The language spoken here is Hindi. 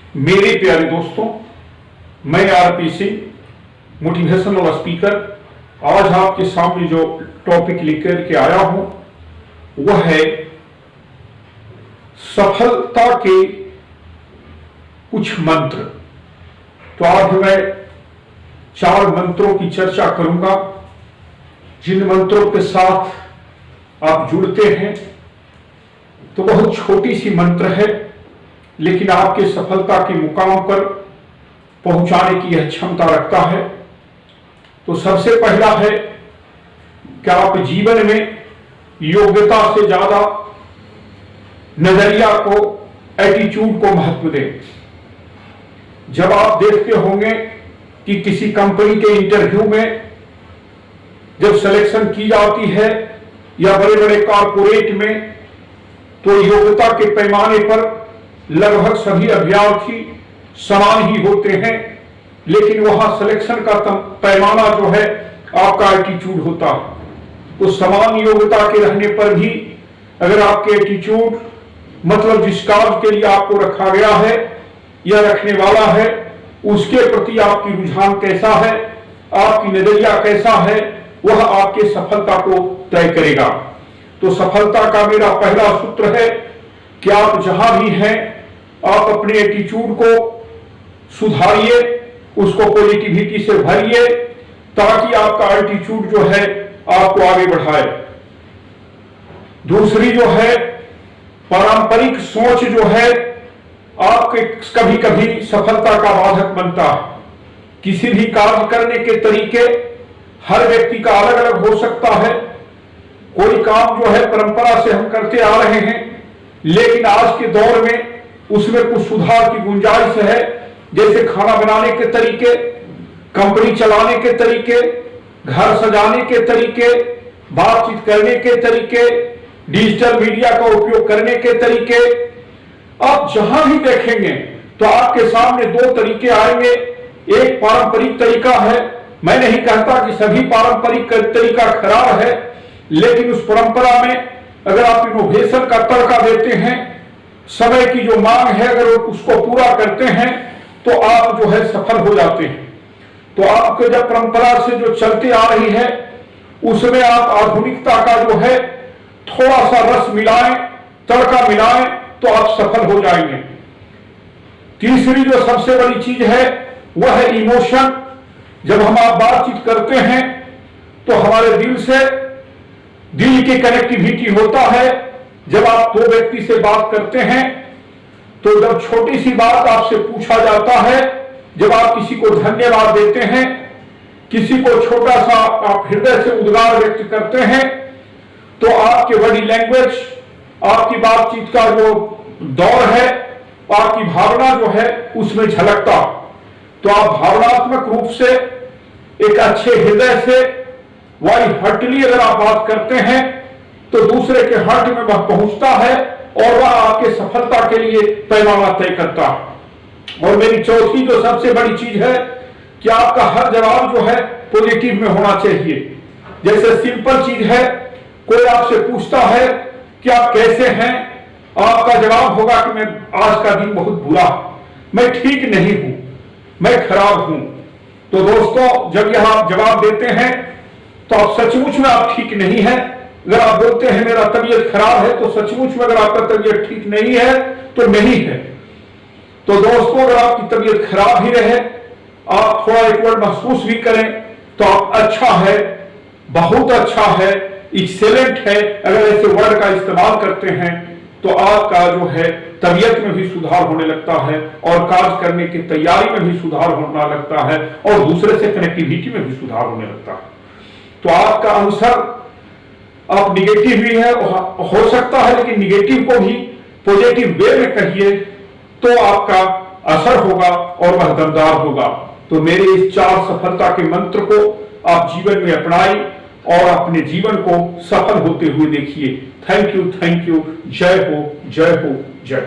मेरे प्यारे दोस्तों, मैं आरपी सिंह मोटिवेशनल स्पीकर आज आपके सामने जो टॉपिक लेकर के आया हूं वह है सफलता के कुछ मंत्र। तो आज मैं 4 मंत्रों की चर्चा करूंगा जिन मंत्रों के साथ आप जुड़ते हैं तो बहुत छोटी सी मंत्र है लेकिन आपके सफलता के मुकाम पर पहुंचाने की यह क्षमता रखता है। तो सबसे पहला है कि आप जीवन में योग्यता से ज्यादा नजरिया को, एटीट्यूड को महत्व दें। जब आप देखते होंगे कि किसी कंपनी के इंटरव्यू में जब सिलेक्शन की जाती है या बड़े बड़े कॉर्पोरेट में, तो योग्यता के पैमाने पर लगभग सभी अभ्यर्थी समान ही होते हैं, लेकिन वहां सिलेक्शन का पैमाना जो है आपका एटीट्यूड होता है। तो समान योग्यता के रहने पर भी अगर आपके एटीट्यूड, मतलब जिस कार्य के लिए आपको रखा गया है या रखने वाला है, उसके प्रति आपकी रुझान कैसा है, आपकी नजरिया कैसा है, वह आपके सफलता को तय करेगा। तो सफलता का मेरा पहला सूत्र है कि आप जहां भी हैं आप अपने एटीट्यूड को सुधारिए, उसको पॉजिटिविटी से भरिए ताकि आपका एटीट्यूड जो है आपको आगे बढ़ाए। दूसरी जो है पारंपरिक सोच जो है आपके कभी कभी सफलता का बाधक बनता है। किसी भी कार्य करने के तरीके हर व्यक्ति का अलग अलग हो सकता है। कोई काम जो है परंपरा से हम करते आ रहे हैं, लेकिन आज के दौर में उसमें कुछ सुधार की गुंजाइश है, जैसे खाना बनाने के तरीके, कंपनी चलाने के तरीके, घर सजाने के तरीके, बातचीत करने के तरीके, डिजिटल मीडिया का उपयोग करने के तरीके। आप जहां भी देखेंगे तो आपके सामने 2 तरीके आएंगे। एक पारंपरिक तरीका है, मैं नहीं कहता कि सभी पारंपरिक तरीका खराब है, लेकिन उस परंपरा में अगर आप इनोवेशन का तड़का देते हैं, समय की जो मांग है अगर उसको पूरा करते हैं तो आप जो है सफल हो जाते हैं। तो आपके जब परंपरा से जो चलते आ रही है उसमें आप आधुनिकता का जो है थोड़ा सा रस मिलाएं, तड़का मिलाएं तो आप सफल हो जाएंगे। तीसरी जो सबसे बड़ी चीज है वह है इमोशन। जब हम आप बातचीत करते हैं तो हमारे दिल से दिल की कनेक्टिविटी होता है। जब आप 2 व्यक्ति से बात करते हैं तो जब छोटी सी बात आपसे पूछा जाता है, जब आप किसी को धन्यवाद देते हैं, किसी को छोटा सा आप हृदय से उद्गार व्यक्त करते हैं, तो आपके बॉडी लैंग्वेज, आपकी बातचीत का जो दौर है, आपकी भावना जो है उसमें झलकता। तो आप भावनात्मक रूप से एक अच्छे हृदय से वाई हर्टली अगर आप बात करते हैं तो दूसरे के हार्ट में वह पहुंचता है और वह आपके सफलता के लिए पैमाना तय करता है। और मेरी चौथी जो सबसे बड़ी चीज है कि आपका हर जवाब जो है पॉजिटिव में होना चाहिए। जैसे सिंपल चीज है, कोई आपसे पूछता है कि आप कैसे हैं, आपका जवाब होगा कि मैं आज का दिन बहुत बुरा, मैं ठीक नहीं हूं, मैं खराब हूं। तो दोस्तों, जब यह आप जवाब देते हैं तो आप सचमुच में आप ठीक नहीं है। अगर आप बोलते हैं मेरा तबीयत खराब है, तो सचमुच में अगर आपका तबीयत ठीक नहीं है तो नहीं है। तो दोस्तों, अगर आपकी तबीयत खराब ही रहे, आप थोड़ा एक वर्ड महसूस भी करें तो आप अच्छा है, बहुत अच्छा है, एक्सेलेंट है, अगर ऐसे वर्ड का इस्तेमाल करते हैं तो आपका जो है तबीयत में भी सुधार होने लगता है और कार्य करने की तैयारी में भी सुधार होने लगता है और दूसरे से कनेक्टिविटी में भी सुधार होने लगता है। तो आपका आंसर आप निगेटिव भी है हो सकता है, लेकिन निगेटिव को भी पॉजिटिव वे में कहिए तो आपका असर होगा और वह दमदार होगा। तो मेरे इस 4 सफलता के मंत्र को आप जीवन में अपनाएं और अपने जीवन को सफल होते हुए देखिए। थैंक यू, जय हो, जय हो, जय।